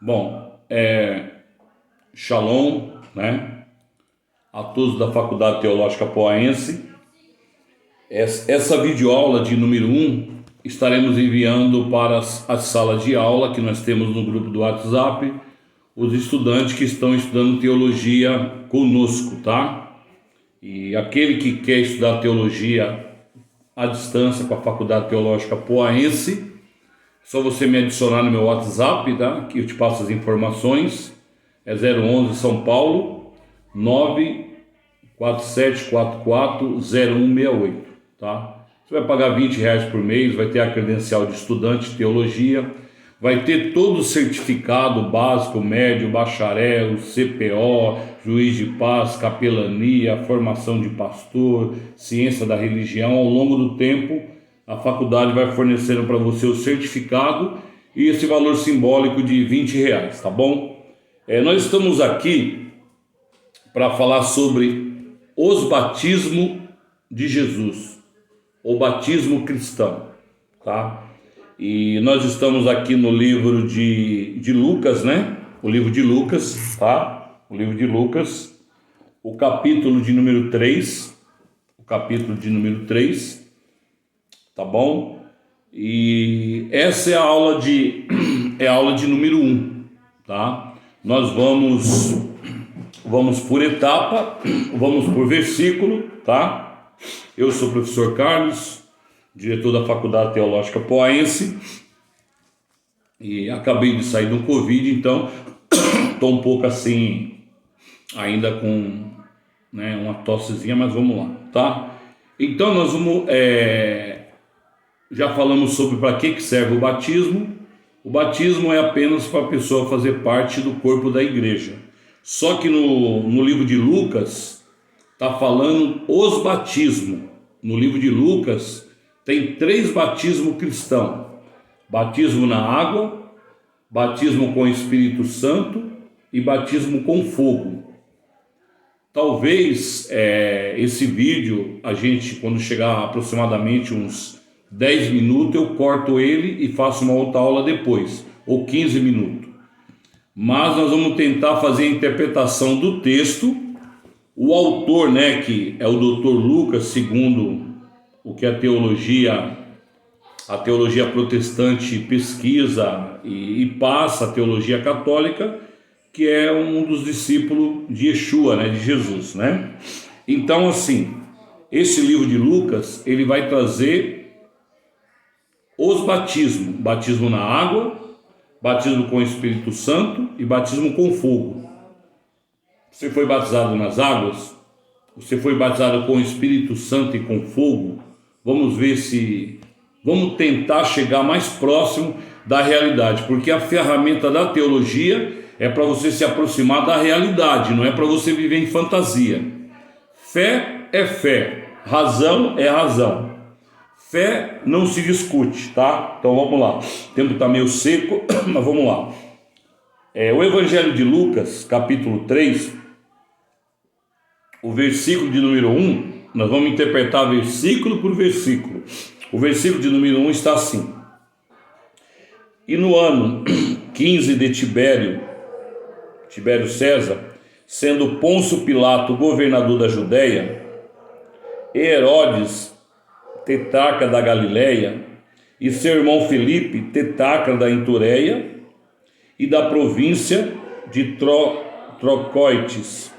Bom, Shalom, né, a todos da Faculdade Teológica Poaense. Essa videoaula de número 1 estaremos enviando para as salas de aula que nós temos no grupo do WhatsApp, os estudantes que estão estudando teologia conosco, tá? E aquele que quer estudar teologia à distância com a Faculdade Teológica Poaense, só você me adicionar no meu WhatsApp, tá? Que eu te passo as informações. É 011 São Paulo 947440168, tá? Você vai pagar R$20 por mês, vai ter a credencial de estudante de teologia, vai ter todo o certificado básico, médio, bacharel, CPO, juiz de paz, capelania, formação de pastor, ciência da religião. Ao longo do tempo, a faculdade vai fornecendo para você o certificado e esse valor simbólico de R$20, tá bom? Nós estamos aqui para falar sobre os batismos de Jesus, o batismo cristão, tá? E nós estamos aqui no livro de Lucas, né? O livro de Lucas, tá? O livro de Lucas, o capítulo de número 3, tá bom? E essa é a aula de número 1, tá? Nós vamos por etapa, vamos por versículo, tá? Eu sou o professor Carlos, diretor da Faculdade Teológica Poaense, e acabei de sair do Covid, então estou um pouco assim, ainda com, né, uma tossezinha, mas vamos lá, tá? Então nós vamos, já falamos sobre para que serve o batismo. O batismo é apenas para a pessoa fazer parte do corpo da igreja. Só que no livro de Lucas está falando os batismos. No livro de Lucas tem 3 batismos cristãos: batismo na água, batismo com o Espírito Santo e batismo com fogo. Talvez esse vídeo, a gente, quando chegar aproximadamente uns 10 minutos, eu corto ele e faço uma outra aula depois, ou 15 minutos. Mas nós vamos tentar fazer a interpretação do texto. O autor, né, que é o Dr. Lucas, segundo o que a teologia protestante pesquisa e passa a teologia católica, que é um dos discípulos de Yeshua, né, de Jesus, né? Então, assim, esse livro de Lucas, ele vai trazer os batismos: batismo na água, batismo com o Espírito Santo e batismo com fogo. Você foi batizado nas águas? Você foi batizado com o Espírito Santo e com fogo? Vamos ver vamos tentar chegar mais próximo da realidade, porque a ferramenta da teologia é para você se aproximar da realidade, não é para você viver em fantasia. Fé é fé, razão é razão. Fé não se discute, tá? Então vamos lá. O tempo está meio seco, mas vamos lá. O Evangelho de Lucas, capítulo 3, o versículo de número 1, nós vamos interpretar versículo por versículo. O versículo de número 1 está assim: E no ano 15 de Tibério César, sendo Pôncio Pilato governador da Judéia, e Herodes tetrarca da Galileia, e seu irmão Filipe, tetrarca da Itureia e da província de Trocoites,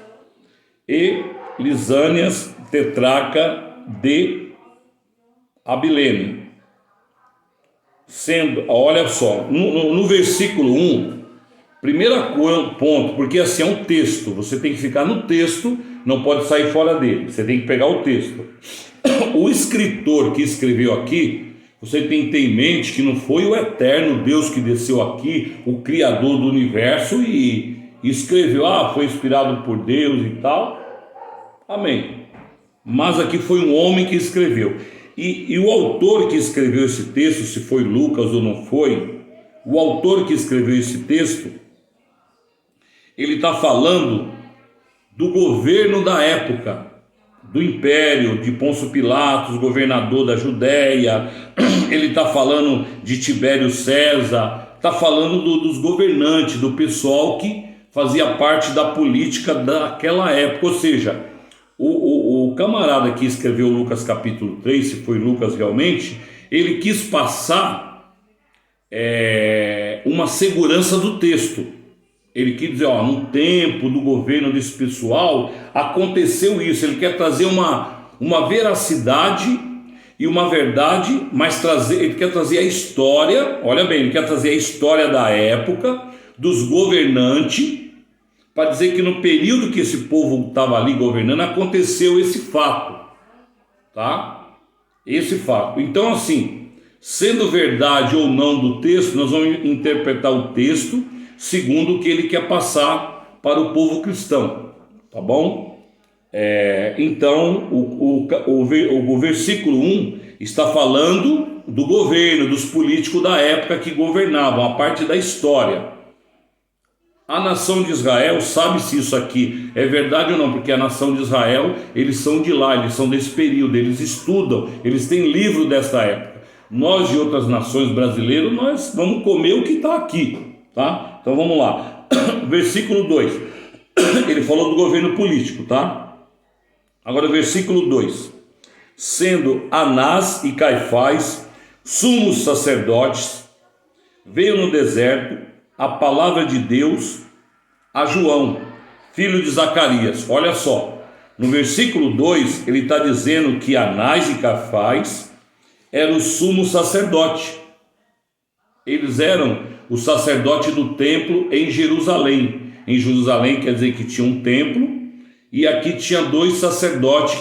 e Lisânias, tetrarca de Abilene. Sendo, olha só, no versículo 1, primeiro ponto, porque assim é um texto, você tem que ficar no texto, não pode sair fora dele, você tem que pegar o texto. O escritor que escreveu aqui, você tem que ter em mente que não foi o eterno Deus que desceu aqui, o criador do universo, e escreveu, foi inspirado por Deus e tal, amém. Mas aqui foi um homem que escreveu, e o autor que escreveu esse texto, se foi Lucas ou não foi, o autor que escreveu esse texto, ele está falando do governo da época, do império de Pôncio Pilatos, governador da Judéia. Ele está falando de Tibério César, está falando dos governantes, do pessoal que fazia parte da política daquela época. Ou seja, o camarada que escreveu Lucas capítulo 3, se foi Lucas realmente, ele quis passar uma segurança do texto. Ele quis dizer, no tempo do governo desse pessoal, aconteceu isso. Ele quer trazer uma veracidade e uma verdade, mas ele quer trazer a história, olha bem, ele quer trazer a história da época, dos governantes, para dizer que no período que esse povo estava ali governando, aconteceu esse fato, tá? Esse fato. Então, assim, sendo verdade ou não do texto, nós vamos interpretar o texto segundo o que ele quer passar para o povo cristão, tá bom? Então, o versículo 1 está falando do governo, dos políticos da época que governavam, a parte da história. A nação de Israel, sabe se isso aqui é verdade ou não, porque a nação de Israel, eles são de lá, eles são desse período, eles estudam, eles têm livro dessa época. Nós de outras nações brasileiras, nós vamos comer o que está aqui, tá? Então vamos lá, versículo 2, ele falou do governo político, tá? Agora versículo 2, sendo Anás e Caifás sumos sacerdotes, veio no deserto a palavra de Deus a João, filho de Zacarias. Olha só, no versículo 2 ele está dizendo que Anás e Caifás eram o sumo sacerdote. Eles eram o sacerdote do templo em Jerusalém. Em Jerusalém quer dizer que tinha um templo, e aqui tinha 2 sacerdotes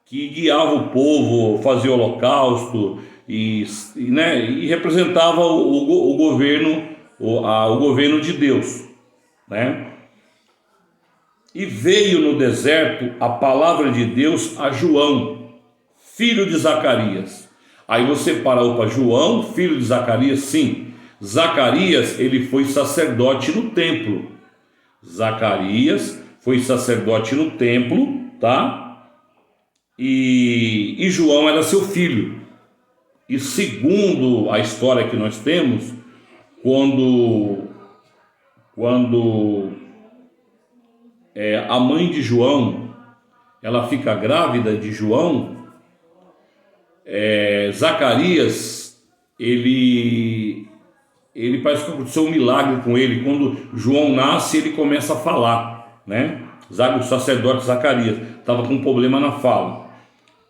que guiavam o povo, faziam holocausto e representava o governo, o governo de Deus, né? E veio no deserto a palavra de Deus a João, filho de Zacarias. Aí você parou para João, filho de Zacarias? Sim, Zacarias, ele foi sacerdote no templo. Zacarias foi sacerdote no templo, tá? E João era seu filho. E segundo a história que nós temos, quando a mãe de João, ela fica grávida de João, Zacarias, ele parece que aconteceu um milagre com ele. Quando João nasce, ele começa a falar, né? O sacerdote Zacarias estava com um problema na fala.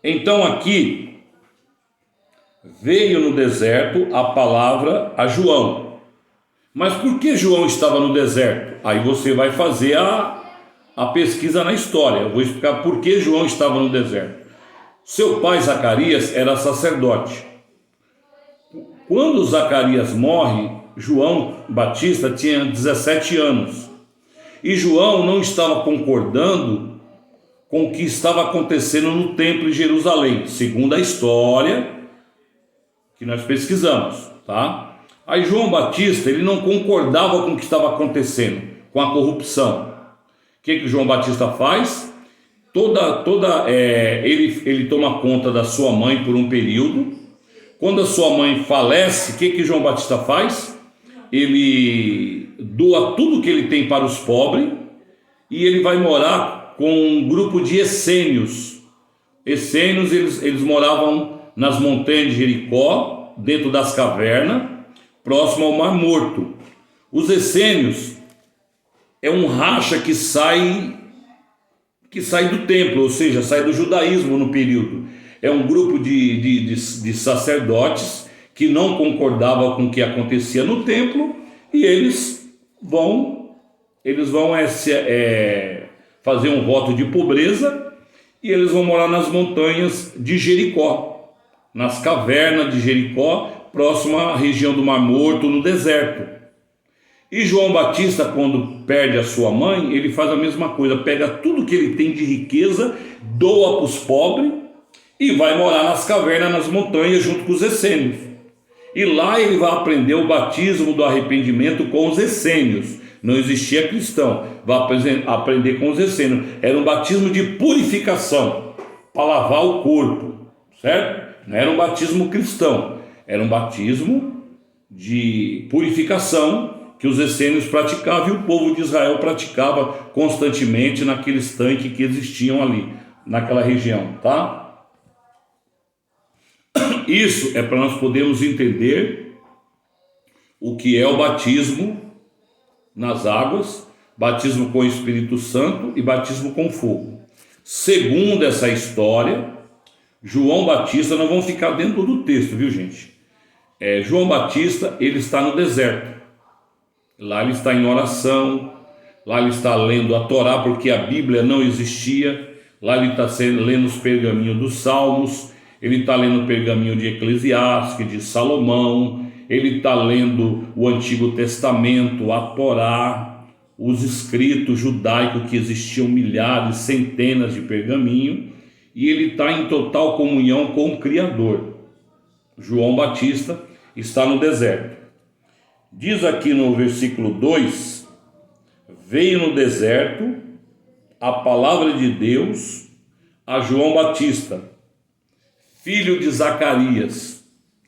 Então aqui veio no deserto a palavra a João. Mas por que João estava no deserto? Aí você vai fazer a pesquisa na história. Eu vou explicar por que João estava no deserto. Seu pai Zacarias era sacerdote. Quando Zacarias morre, João Batista tinha 17 anos. E João não estava concordando com o que estava acontecendo no templo em Jerusalém, segundo a história que nós pesquisamos, tá? Aí João Batista, ele não concordava com o que estava acontecendo, com a corrupção. O que João Batista faz? Ele toma conta da sua mãe por um período. Quando a sua mãe falece, o que João Batista faz? Ele doa tudo que ele tem para os pobres e ele vai morar com um grupo de essênios. Essênios, eles moravam nas montanhas de Jericó, dentro das cavernas, próximo ao Mar Morto. Os essênios é um racha que sai do templo, ou seja, sai do judaísmo no período. É um grupo de sacerdotes que não concordavam com o que acontecia no templo, e eles vão fazer um voto de pobreza, e eles vão morar nas montanhas de Jericó, nas cavernas de Jericó, próximo à região do Mar Morto, no deserto. E João Batista, quando perde a sua mãe, ele faz a mesma coisa, pega tudo que ele tem de riqueza, doa para os pobres e vai morar nas cavernas, nas montanhas, junto com os essênios. E lá ele vai aprender o batismo do arrependimento com os essênios. Não existia cristão, vai aprender com os essênios. Era um batismo de purificação, para lavar o corpo, certo? Não era um batismo cristão, era um batismo de purificação que os essênios praticavam e o povo de Israel praticava constantemente naqueles tanques que existiam ali, naquela região, tá? Isso é para nós podermos entender o que é o batismo nas águas, batismo com o Espírito Santo e batismo com fogo. Segundo essa história, João Batista, nós vamos ficar dentro do texto, viu, gente? João Batista, ele está no deserto. Lá ele está em oração, lá ele está lendo a Torá, porque a Bíblia não existia. Lá ele está lendo os pergaminhos dos Salmos, ele está lendo o pergaminho de Eclesiastes, de Salomão, ele está lendo o Antigo Testamento, a Torá, os escritos judaicos que existiam milhares, centenas de pergaminhos, e ele está em total comunhão com o Criador. João Batista está no deserto. Diz aqui no versículo 2, veio no deserto a palavra de Deus a João Batista, filho de Zacarias,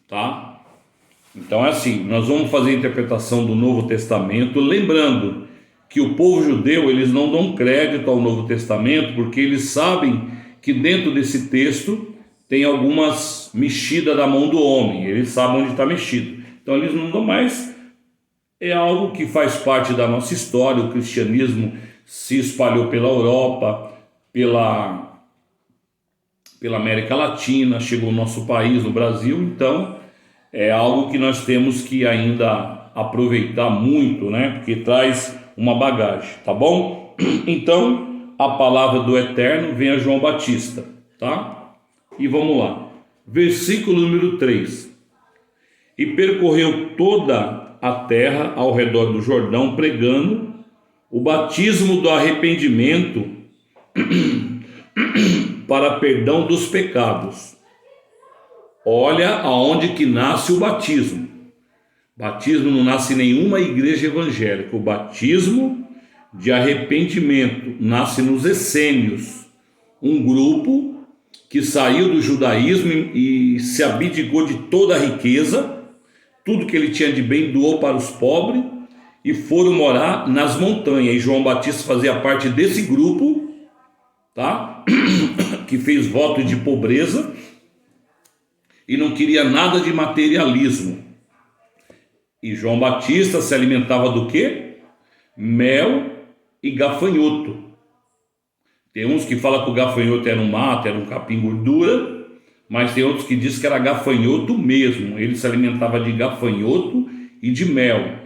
tá? Então é assim, nós vamos fazer a interpretação do Novo Testamento, lembrando que o povo judeu, eles não dão crédito ao Novo Testamento, porque eles sabem que dentro desse texto tem algumas mexidas da mão do homem, eles sabem onde está mexido, então eles não dão mais. É algo que faz parte da nossa história. O cristianismo se espalhou pela Europa, pela América Latina, chegou ao nosso país, no Brasil. Então é algo que nós temos que ainda aproveitar muito, né? Porque traz uma bagagem, tá bom? Então a palavra do Eterno vem a João Batista, tá? E vamos lá, versículo número 3. E percorreu toda a terra ao redor do Jordão, pregando o batismo do arrependimento para perdão dos pecados. Olha aonde que nasce o batismo. Batismo não nasce em nenhuma igreja evangélica. O batismo de arrependimento nasce nos essênios, um grupo que saiu do judaísmo e se abdicou de toda a riqueza, tudo que ele tinha de bem doou para os pobres e foram morar nas montanhas. E João Batista fazia parte desse grupo, tá? Que fez voto de pobreza e não queria nada de materialismo. E João Batista se alimentava do quê? Mel e gafanhoto. Tem uns que falam que o gafanhoto era um mato, era um capim gordura, mas tem outros que dizem que era gafanhoto mesmo. Ele se alimentava de gafanhoto e de mel.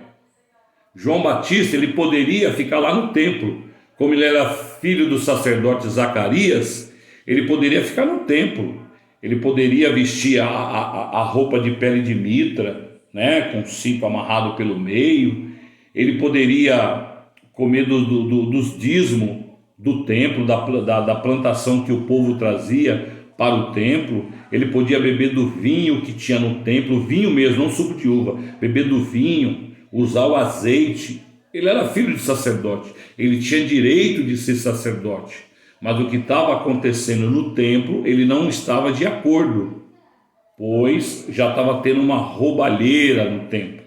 João Batista, ele poderia ficar lá no templo. Como ele era filho do sacerdote Zacarias, ele poderia ficar no templo. Ele poderia vestir a roupa de pele de mitra, né, com cinto amarrado pelo meio. Ele poderia comer dos dízimos do templo, da plantação que o povo trazia para o templo. Ele podia beber do vinho que tinha no templo, vinho mesmo, não suco de uva, beber do vinho, usar o azeite. Ele era filho de sacerdote, ele tinha direito de ser sacerdote, mas o que estava acontecendo no templo, ele não estava de acordo, pois já estava tendo uma roubalheira no templo.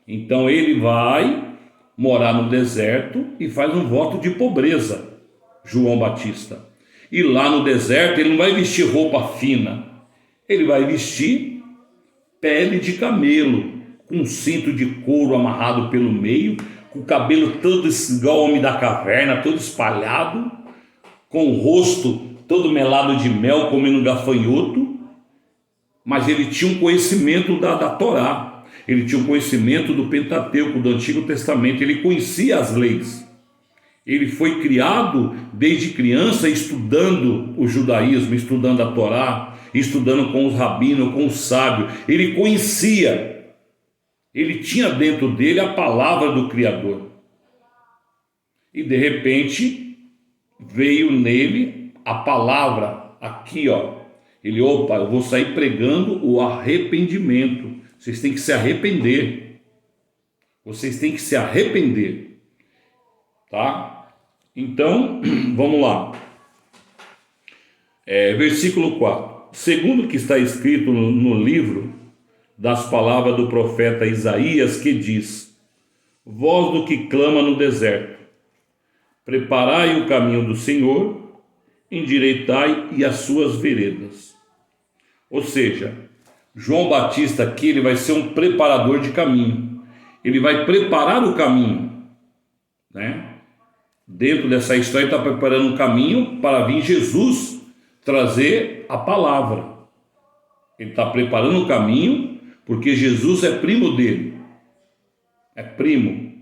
Então ele vai morar no deserto e faz um voto de pobreza, João Batista. E lá no deserto ele não vai vestir roupa fina, ele vai vestir pele de camelo, com um cinto de couro amarrado pelo meio, com o cabelo todo igual ao homem da caverna, todo espalhado, com o rosto todo melado de mel, comendo gafanhoto. Mas ele tinha um conhecimento da Torá, ele tinha um conhecimento do Pentateuco, do Antigo Testamento, ele conhecia as leis. Ele foi criado desde criança estudando o judaísmo, estudando a Torá, estudando com os rabinos, com os sábios. Ele conhecia, ele tinha dentro dele a palavra do Criador. E de repente veio nele a palavra aqui, ó. Ele, opa, eu vou sair pregando o arrependimento. Vocês têm que se arrepender. Vocês têm que se arrepender. Tá? Então, vamos lá. Versículo 4. Segundo o que está escrito no livro das palavras do profeta Isaías, que diz: voz do que clama no deserto, preparai o caminho do Senhor, endireitai e as suas veredas. Ou seja, João Batista aqui, ele vai ser um preparador de caminho. Ele vai preparar o caminho, né? Dentro dessa história, ele está preparando um caminho para vir Jesus trazer a palavra. Ele está preparando o caminho porque Jesus é primo dele. É primo.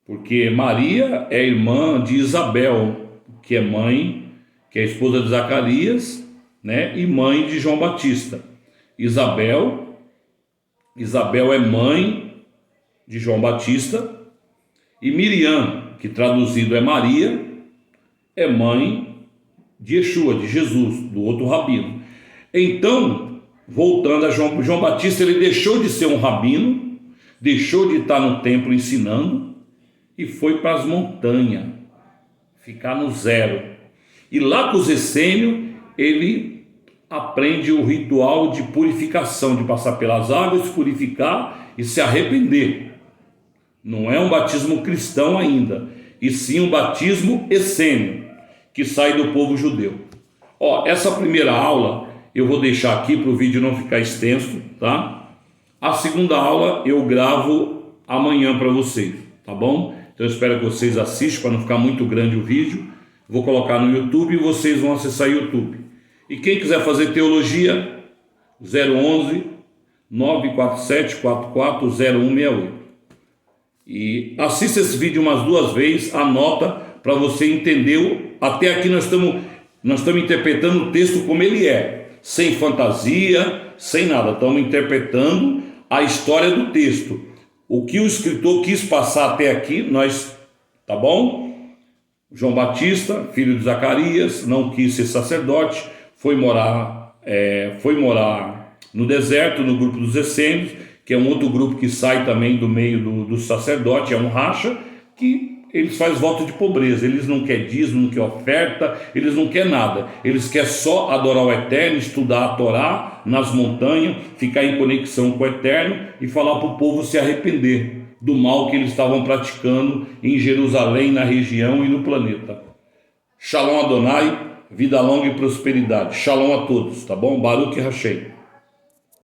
Porque Maria é irmã de Isabel, que é mãe, que é esposa de Zacarias, né? E mãe de João Batista. Isabel é mãe de João Batista. E Miriam, que traduzido é Maria, é mãe de Yeshua, de Jesus, do outro rabino. Então, voltando a João Batista, ele deixou de ser um rabino, deixou de estar no templo ensinando e foi para as montanhas, ficar no zero. E lá com os essênios, ele aprende o ritual de purificação, de passar pelas águas, purificar e se arrepender. Não é um batismo cristão ainda, e sim um batismo essênio, que sai do povo judeu. Essa primeira aula eu vou deixar aqui para o vídeo não ficar extenso, tá? A segunda aula eu gravo amanhã para vocês, tá bom? Então eu espero que vocês assistam para não ficar muito grande o vídeo. Vou colocar no YouTube e vocês vão acessar o YouTube. E quem quiser fazer teologia, 011 947 44 0168. E assista esse vídeo umas 2 vezes, anota para você entender. Até aqui nós estamos interpretando o texto como ele é, sem fantasia, sem nada. Estamos interpretando a história do texto. O que o escritor quis passar até aqui, tá bom? João Batista, filho de Zacarias, não quis ser sacerdote, foi morar no deserto, no grupo dos essênios, que é um outro grupo que sai também do meio do sacerdote, é um racha, que eles fazem voto de pobreza. Eles não querem dízimo, não querem oferta, eles não querem nada. Eles querem só adorar o Eterno, estudar a Torá nas montanhas, ficar em conexão com o Eterno e falar para o povo se arrepender do mal que eles estavam praticando em Jerusalém, na região e no planeta. Shalom Adonai, vida longa e prosperidade. Shalom a todos, tá bom? Baruch Hashem.